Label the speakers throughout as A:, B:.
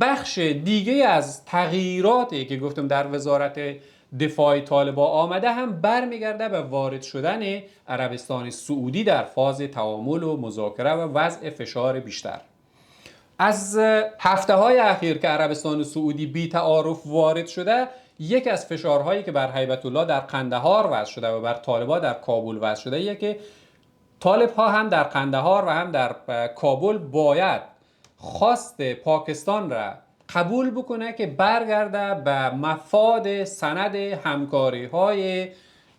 A: بخش دیگه از تغییراتی که گفتم در وزارت دفاع طالبان آمده هم برمیگرده به وارد شدن عربستان سعودی در فاز تعامل و مذاکره و وضع فشار بیشتر. از هفته های اخیر که عربستان سعودی بی تعارف وارد شده، یک از فشارهایی که بر هیبت الله در قندهار وضع شده و بر طالبان در کابل وضع شده یه که طالب ها هم در قندهار و هم در کابل باید خواست پاکستان را قبول بکنه که برگرده به مفاد سند همکاری های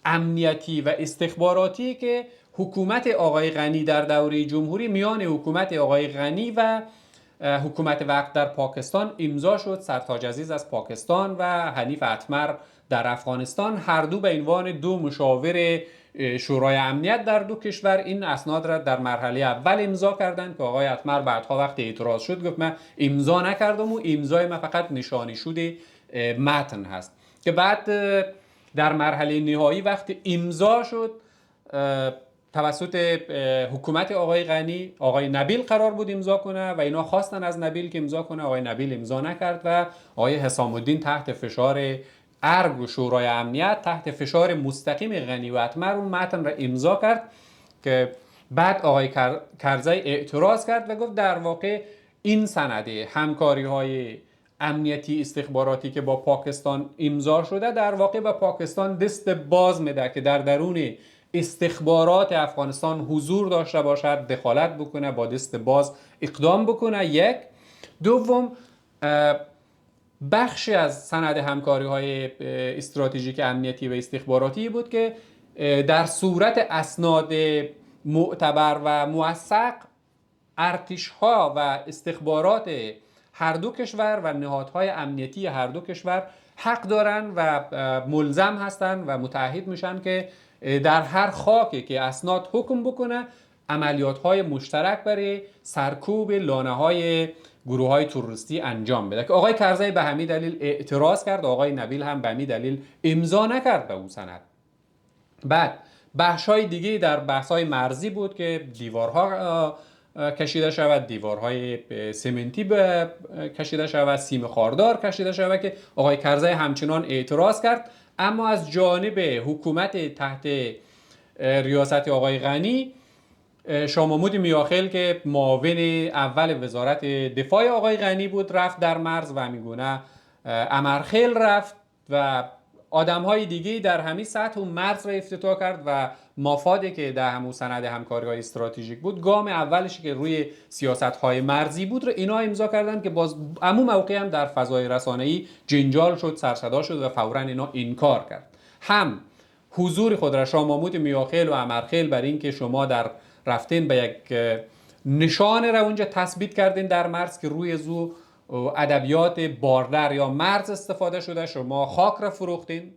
A: امنیتی و استخباراتی که حکومت آقای غنی در دوره جمهوری میان حکومت آقای غنی و حکومت وقت در پاکستان امضا شد. سرتاج عزیز از پاکستان و حنیف اتمر در افغانستان، هر دو به عنوان دو مشاور شورای امنیت در دو کشور این اسناد را در مرحله اول امضا کردند که آقای اتمر بعدها وقت اعتراض شد گفت من امضا نکردم و امضای من فقط نشانی شده متن هست، که بعد در مرحله نهایی وقت امضا شد توسط حکومت آقای غنی، آقای نبیل قرار بود امضا کنه و اینا خواستن از نبیل که امضا کنه، آقای نبیل امضا نکرد و آقای حسام الدین تحت فشار ارگ و شورای امنیت تحت فشار مستقیم غنی و اتمر اون متن را امضا کرد که بعد آقای کرزی اعتراض کرد و گفت در واقع این سند همکاری های امنیتی استخباراتی که با پاکستان امضا شده در واقع با پاکستان دست باز میده که در درون استخبارات افغانستان حضور داشته باشد، دخالت بکنه، با دست باز اقدام بکنه. یک دوم، بخشی از سند همکاری های استراتژیک امنیتی و استخباراتی بود که در صورت اسناد معتبر و موثق ارتش ها و استخبارات هر دو کشور و نهادهای امنیتی هر دو کشور حق دارن و ملزم هستن و متعهد میشن که در هر خاکی که اسناد حکم بکنه عملیات های مشترک برای سرکوب لانه های گروه های تروریستی انجام بده، که آقای کرزی به همین دلیل اعتراض کرد، آقای نبیل هم به همین دلیل امضا نکرد به اون سند. بعد بخش های دیگه در بحث های مرزی بود که دیوارها کشیده شود، دیوارهای سمنتی کشیده شود، سیم خاردار کشیده شود، که آقای کرزی همچنان اعتراض کرد. اما از جانب حکومت تحت ریاست آقای غنی، شاه محمود میاخیل که معاون اول وزارت دفاع آقای غنی بود رفت در مرز و همیگونه امرخیل رفت و آدم‌های دیگه در همین سطح اون مرز را افتتاح کرد و مفادی که در همون سند همکاری‌های استراتژیک بود، گام اولش که روی سیاست‌های مرزی بود رو اینا امضا کردن که باز عموم موقع هم در فضای رسانه‌ای جنجال شد، سرصدا شد و فوراً اینا انکار کرد. هم حضور خود را شاه محمود میاخیل و امرخیل بر این که شما در رفتین به یک نشان را اونجا تثبیت کردین در مرز که روی زو ادبیات باردر یا مرز استفاده شده، شما خاک را فروختین.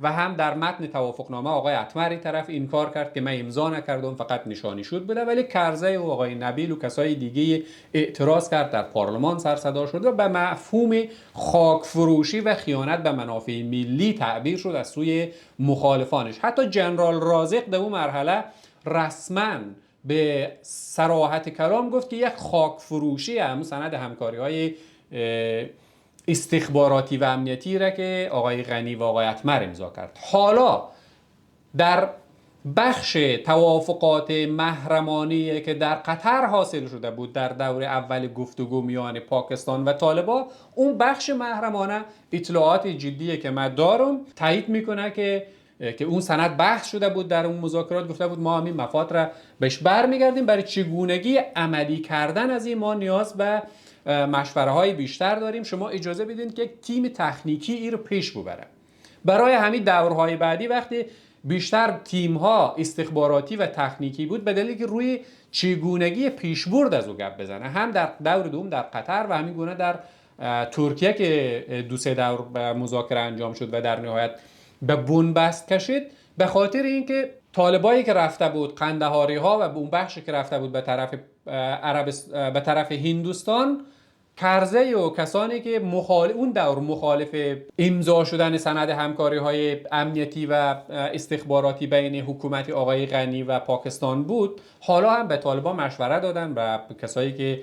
A: و هم در متن توافقنامه آقای اتمری طرف انکار کرد که من امضا نکردم، فقط نشانی شد بوده، ولی کرزی و آقای نبیل و کسای دیگه اعتراض کرد، در پارلمان سر صدا شد و به مفهوم خاک فروشی و خیانت به منافع ملی تعبیر شد از سوی مخالفانش. حتی جنرال رازق در اون مرحله رسما به صراحت کلام گفت که یک خاک فروشی هم سند همکاری های استخباراتی و امنیتی را که آقای غنی و آقای اتمر امضا کرد. حالا در بخش توافقات محرمانه‌ای که در قطر حاصل شده بود در دور اول گفتگو میان پاکستان و طالبان، اون بخش محرمانه اطلاعات جدیه که من دارم تایید میکنه که اون سند بحث شده بود در اون مذاکرات، گفته بود ما همین مفاد را بهش برمیگردیم، برای چگونگی عملی کردن از این ما نیاز به مشوره های بیشتر داریم، شما اجازه بدین که یک تیم تکنیکی این رو پیش ببره. برای همین دورهای بعدی وقتی بیشتر تیم ها استخباراتی و تکنیکی بود، به دلیلی که روی چگونگی پیشبرد از او گپ بزنه، هم در دور دوم در قطر و همین گونه در ترکیه که دو سه دور مذاکره انجام شد و در نهایت به بنبست کشید، به خاطر اینکه طالبایی که رفته بود، قندهاری ها و اون بخشی که رفته بود به طرف هندوستان، کرزی و کسانی که اون دور مخالف امضا شدن سند همکاری های امنیتی و استخباراتی بین حکومت آقای غنی و پاکستان بود، حالا هم به طالبان مشوره دادن و کسایی که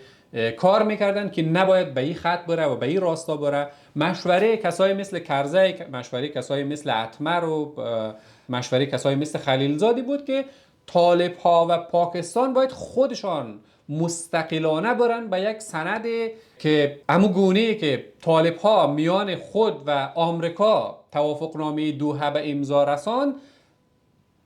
A: کار میکردن که نباید به این خط بره و به این راستا بره. مشوره کسایی مثل کرزی، مشوره کسایی مثل اتمر و مشوره کسایی مثل خلیلزادی بود که طالب ها و پاکستان باید خودشان مستقلانه برن به یک سند که همون گونه‌ای که طالب ها میان خود و آمریکا توافقنامه دوحه به امضا رسان،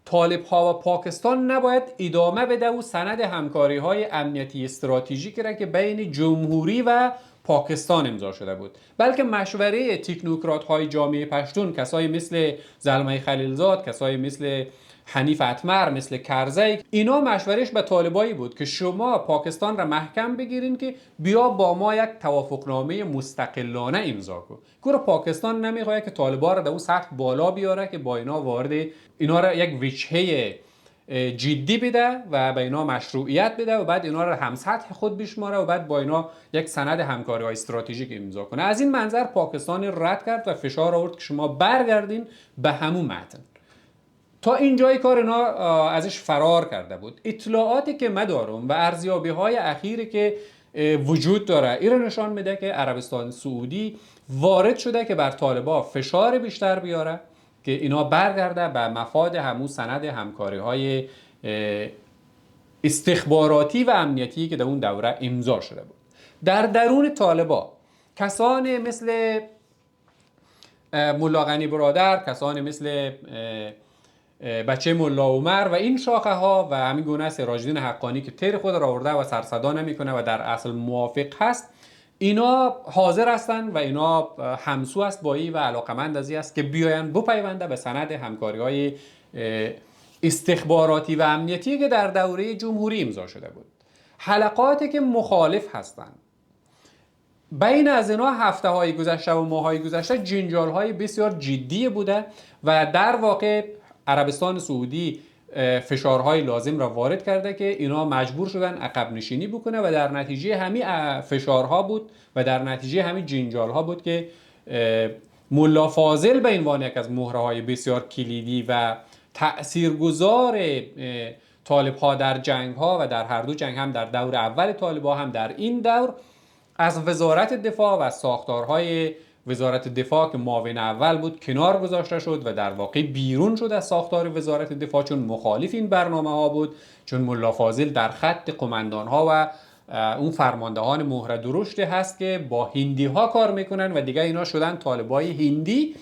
A: طالب ها و پاکستان نباید ادامه بده و سند همکاری های امنیتی استراتژیکی را که بین جمهوری و پاکستان امضا شده بود، بلکه مشوره تکنوکرات های جامعه پشتون، کسایی مثل زلمه خلیلزاد، کسایی مثل حنیف اتمر، مثل کرزی، اینا مشورش به طالبایی بود که شما پاکستان را محکم بگیرین که بیا با ما یک توافقنامه مستقلانه امضا کن. گوره پاکستان نمیخواد که طالبا را در اون سطح بالا بیاره که با اینا وارد اینا را یک وجهه جدی بده و به اینا مشروعیت بده و بعد اینا را هم سطح خود بشماره و بعد با اینا یک سند همکاری های استراتژیک امضا کنه. از این منظر پاکستان رد کرد و فشار آورد که شما برگردین به همون متن. تا اینجای کار اینا ازش فرار کرده بود. اطلاعاتی که من دارم و ارزیابی های اخیری که وجود داره این نشان میده که عربستان سعودی وارد شده که بر طالبان فشار بیشتر بیاره که اینا برگرده به مفاد همون سند همکاری های استخباراتی و امنیتی که در اون دوره امضا شده بود. در درون طالبان کسانی مثل ملا غنی برادر، کسانی مثل بچه ملا عمر و این شاخه ها و همین گونه سراج‌الدین حقانی که تیر خود را آورده و سرصدا نمیکنه و در اصل موافق هست، اینا حاضر هستند و اینا همسو است با این و علاقمند از این است که بیاین بپیونده به سند همکاری های استخباراتی و امنیتی که در دوره جمهوری امضا شده بود. حلقاتی که مخالف هستند بین از اینا هفته های گذشته و ماه های گذشته جنجال های بسیار جدی بوده و در واقع عربستان سعودی فشارهای لازم را وارد کرده که اینا مجبور شدن عقب نشینی بکنه و در نتیجه همین فشارها بود و در نتیجه همین جنجالها بود که ملا فاضل به عنوان یک از مهره‌های بسیار کلیدی و تأثیرگذار طالب‌ها در جنگ‌ها و در هر دو جنگ، هم در دور اول طالب‌ها هم در این دور، از وزارت دفاع و از ساختارهای وزارت دفاع که معاون اول بود کنار گذاشته شد و در واقع بیرون شد از ساختار وزارت دفاع، چون مخالف این برنامه ها بود، چون ملا فاضل در خط قماندان ها و اون فرماندهان مهره درشت هست که با هندی ها کار میکنن و دیگه اینا شدن طالبای هندی.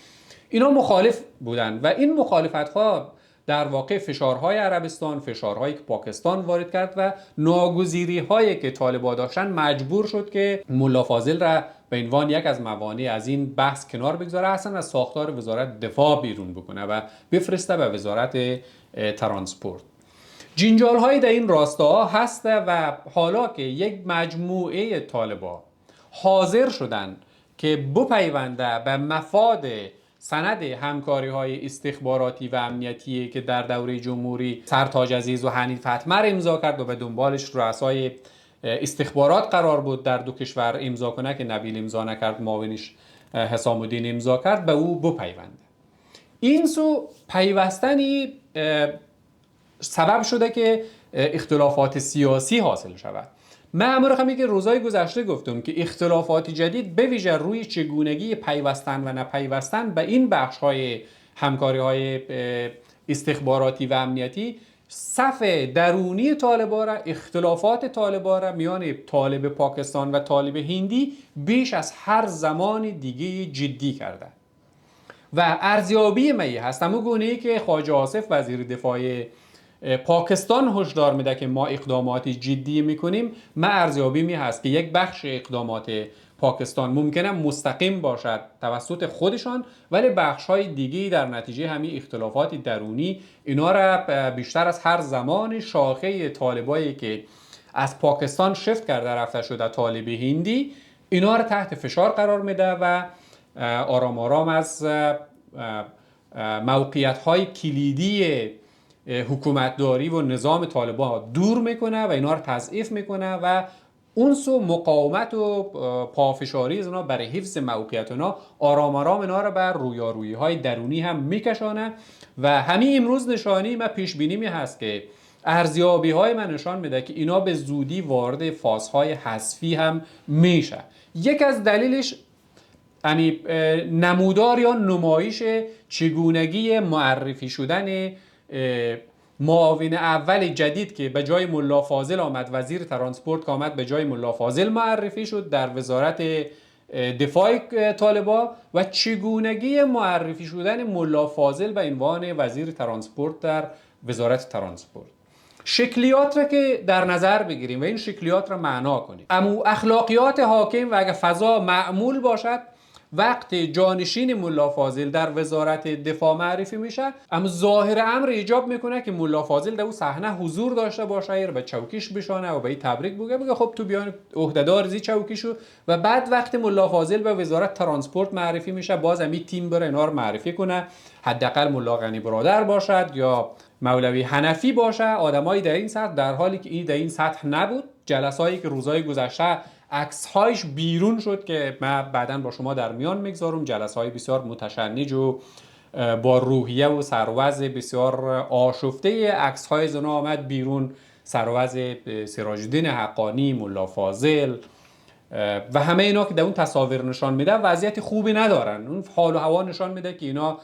A: اینا مخالف بودن و این مخالفت ها در واقع فشارهای عربستان، فشارهایی که پاکستان وارد کرد و ناگزیری هایی که طالبان داشتن مجبور شد که ملا فاضل را به عنوان یک از موانع از این بحث کنار بگذاره، اصلا از ساختار وزارت دفاع بیرون بکنه و بفرسته به وزارت ترانسپورت. جنجال هایی در این راستا هست و حالا که یک مجموعه طالبان حاضر شدن که بپیونده به مفاد سند همکاری های استخباراتی و امنیتی که در دوره جمهوری سرتاج عزیز و حنیف اتمر امضا کرد و به دنبالش رؤسای استخبارات قرار بود در دو کشور امضا کنه که نبیل امضا نکرد، معاونش حسام الدین امضا کرد، به او بپیونده. این سو پیوستنی سبب شده که اختلافات سیاسی حاصل شود. من همون رقمی که روزهای گذشته گفتم که اختلافات جدید به ویژه روی چگونگی پیوستن و نپیوستن به این بخش‌های همکاری‌های استخباراتی و امنیتی صف درونی طالبان را، اختلافات طالبان را میان طالب پاکستان و طالب هندی بیش از هر زمان دیگه جدی کرده و ارزیابی می هست همون گونه‌ای که خواجه آصف وزیر دفاع پاکستان هشدار میده که ما اقدامات جدی میکنیم. من ارزیابی می هست که یک بخش اقدامات پاکستان ممکنه مستقیم باشد توسط خودشان، ولی بخش‌های دیگه در نتیجه همین اختلافات درونی اینا را بیشتر از هر زمان شاخه طالبایی که از پاکستان شفت کرده رفته شده طالب هندی، اینا را تحت فشار قرار میده و آرام آرام از موقعیت‌های کلیدی حکومتداری و نظام طالبان دور میکنه و اینا رو تضعیف میکنه و اون سو مقاومت و پافشاری از اینا برای حفظ موقعیت اینا آرام آرام اینا رو بر رویارویی های درونی هم میکشانه و همین امروز نشانی و پیش بینی می هست که ارزیابی های من نشان میده که اینا به زودی وارد فازهای حذفی هم میشه. یک از دلیلش نمودار یا نمایش چگونگی معرفی شدن معاون اول جدید که به جای ملا فاضل آمد، وزیر ترانسپورت که آمد به جای ملا فاضل معرفی شد در وزارت دفاع طالبان، و چگونگی معرفی شدن ملا فاضل به عنوان وزیر ترانسپورت در وزارت ترانسپورت. شکلیات را که در نظر بگیریم و این شکلیات را معنا کنیم، اما اخلاقیات حاکم و اگر فضا معمول باشد، وقت جانشین ملا فاضل در وزارت دفاع معرفی میشه، اما ظاهر امر ایجاب میکنه که ملا فاضل در اون صحنه حضور داشته باشه، یا به چوکیش بشانه و به این تبریک بگه خب تو بیان عهدهدار زی چوکیشو، و بعد وقت ملا فاضل به وزارت ترانسپورت معرفی میشه باز امی تیم بره اینا رو معرفی کنه، حداقل ملا غنی برادر باشد یا مولوی حنفی باشه، آدمایی در این سطح، در حالی که این در این سطح نبود. جلسه‌ای که روزهای گذشته عکس‌هایش بیرون شد که من بعداً با شما در میان میگذارم، جلسه‌های بسیار متشنج و با روحیه و سروز بسیار آشفته، عکس‌های زنا آمد بیرون، سروز سراج الدین حقانی، ملا فاضل و همه اینا که در اون تصاویر نشان میده وضعیت خوبی ندارن. اون حال و هوا نشان میده که اینا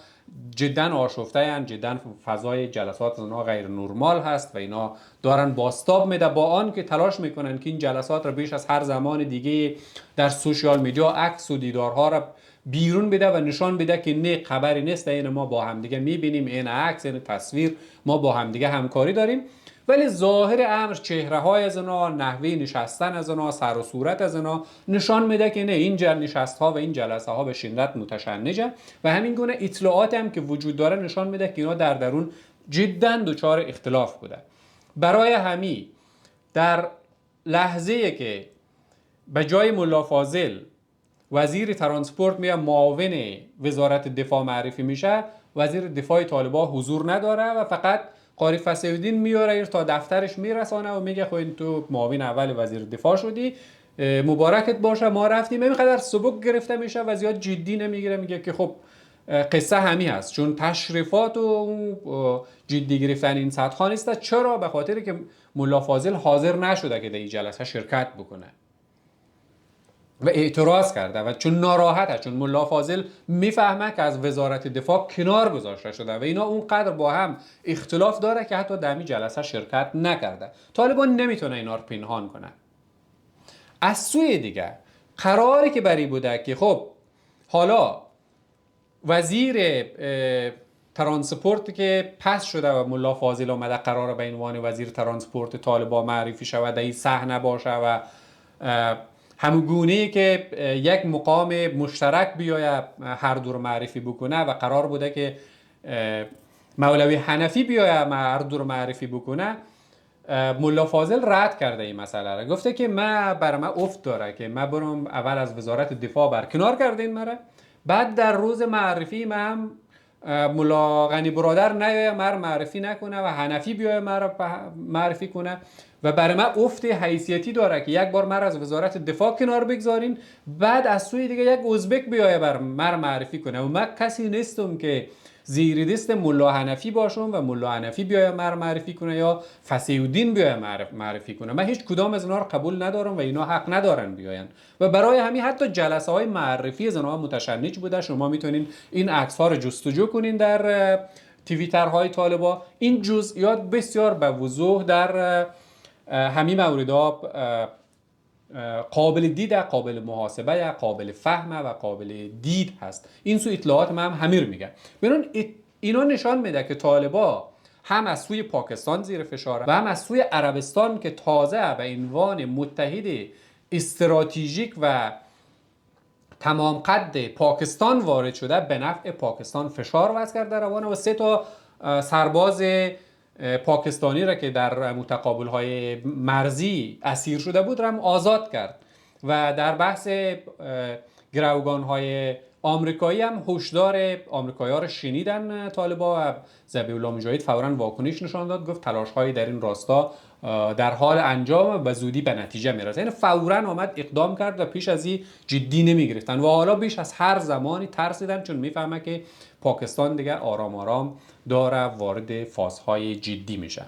A: جدا آشفته هستند، جدا فضای جلسات اینا غیر نرمال هست و اینا دارن باستاب میده، با آن که تلاش میکنن که این جلسات رو بیش از هر زمان دیگه در سوشیال میدیا عکس و دیدارها رو بیرون بده و نشان بده که نه خبری نیست، این ما با همدیگه میبینیم، این عکس این تصویر ما با همدیگه همکاری داریم. ولی ظاهر امر، چهره های از اینا، نحوه نشستن از اینا، سر و صورت از اینا نشان میده که نه، این نشست ها و این جلسه ها به شدت متشنجه و همین گونه اطلاعات هم که وجود داره نشان میده که اینا در درون جدا دچار اختلاف بوده. برای همین در لحظه که به جای ملا فاضل وزیر ترانسپورت میاد معاون وزارت دفاع معرفی میشه، وزیر دفاع طالبان حضور نداره و فقط قاری فصیح‌الدین میاره تا دفترش میرسانه و میگه خب این تو معاون اول وزیر دفاع شدی، مبارکت باشه، ما رفتیم. اینقدر سبک گرفته میشه و زیاد جدی نمیگیره، میگه که خب قصه همین هست، چون تشریفات و جدی گرفتن این سطح ها نیست. چرا؟ به خاطری که ملا فاضل حاضر نشده که در این جلسه شرکت بکنه و اعتراض کرده و چون ناراحته، چون ملا فاضل میفهمه که از وزارت دفاع کنار گذاشته شده و اینا اونقدر با هم اختلاف داره که حتی در این جلسه شرکت نکرده. طالبان نمیتونه اینا رو پنهان کنه. از سوی دیگه قراری که بری بوده که خب حالا وزیر ترانسپورت که پس شده و ملا فاضل اومده قراره به عنوان وزیر ترانسپورت طالبان معرفی شود، در این صحنه باشه و همگونه‌ای که یک مقام مشترک بیاید هر دو رو معرفی بکنه و قرار بوده که مولوی حنفی بیاید هر دو رو معرفی بکنه، ملا فاضل رد کرده این مسئله را، گفته که برای من افت داره که من برم اول از وزارت دفاع برکنار کردین مرا، بعد در روز معرفی من ملا غنی برادر نیاید مرا معرفی نکنه و حنفی بیاید مرا معرفی کنه و برای من افت حیثیتی داره که یک بار مرا از وزارت دفاع کنار بگذارین، بعد از سوی دیگه یک ازبک بیاید بر مرا معرفی کنه و من کسی نیستم که زیر دست ملا حنفی باشم و ملا حنفی بیاید مرا معرفی کنه یا فصیح‌الدین بیاید معرفی کنه. من هیچ کدام از اینا رو قبول ندارم و اینا حق ندارن بیاین و برای همین حتی جلسه های معرفی از اینا متشنج بوده. شما میتونین این عکس ها رو جستجو کنین در توییتر های طالبان. این جزئیات بسیار به وضوح در همین موردها قابل دید، قابل محاسبه، قابل فهم و قابل دید هست. این سو اطلاعات من همین رو میگم. ببینون اینا نشان میده که طالبان هم از سوی پاکستان زیر فشار و هم از سوی عربستان که تازه به عنوان متحد استراتژیک و تمام قد پاکستان وارد شده، به نفع پاکستان فشار وضع کرده روانه و 3 تا سرباز پاکستانی را که در متقابل‌های مرزی اسیر شده بود را هم آزاد کرد و در بحث گروگان‌های آمریکایی هم هشدار آمریکایی‌ها را شنیدن طالبان و ذبیح الله مجاهد فوراً واکنش نشان داد، گفت تلاش‌های در این راستا در حال انجام و زودی به نتیجه میرسه. یعنی فوراً آمد اقدام کرد و پیش از این جدی نمیگرفتن و حالا بیش از هر زمانی ترسیدن، چون میفهمه که پاکستان دیگه آرام آرام داره وارد فازهای جدی میشه.